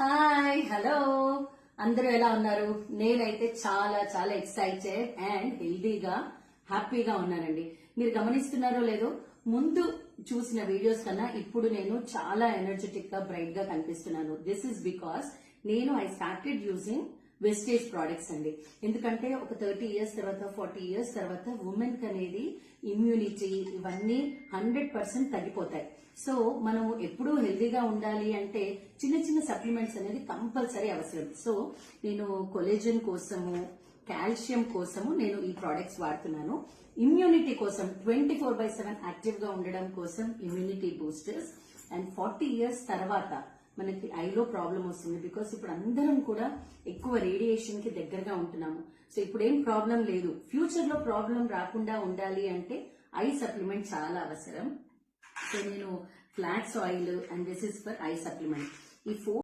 Hi hello అందరూ ఎలా ఉన్నారు? నేనైతే చాలా చాలా ఎక్సైటెడ్ అండ్ హెల్దీగా హ్యాపీగా ఉన్నానండి. మీరు గమనిస్తున్నారో లేదో, ముందు చూసిన వీడియోస్ కన్నా ఇప్పుడు నేను చాలా ఎనర్జెటిక్ గా బ్రైట్ గా కనిపిస్తున్నాను. This is because I started using wastage products అండి. ఎందుకంటే ఒక 30 ఇయర్స్ తర్వాత 40 ఇయర్స్ తర్వాత ఉమెన్ కి అనేది ఇమ్యూనిటీ ఇవన్నీ 100% తగ్గిపోతాయి. సో మనం ఎప్పుడూ హెల్దీగా ఉండాలి అంటే చిన్న చిన్న సప్లిమెంట్స్ అనేది కంపల్సరీ అవసరం. సో నేను కొలేజన్ కోసము, కాల్షియం కోసము నేను ఈ ప్రోడక్ట్స్ వాడుతున్నాను. ఇమ్యూనిటీ కోసం 24/7 యాక్టివ్ గా ఉండడం కోసం ఇమ్యూనిటీ బూస్టర్స్. అండ్ 40 ఇయర్స్ తర్వాత మనకి ఐలో ప్రాబ్లం వస్తుంది. బికాస్ ఇప్పుడు అందరం కూడా ఎక్కువ రేడియేషన్ కి దగ్గరగా ఉంటున్నాము. సో ఇప్పుడు ఏం ప్రాబ్లం లేదు. ఫ్యూచర్ లో ప్రాబ్లం రాకుండా ఉండాలి అంటే ఐ సప్లిమెంట్ చాలా అవసరం. సో నేను flax oil and this is for I supplement. ఈ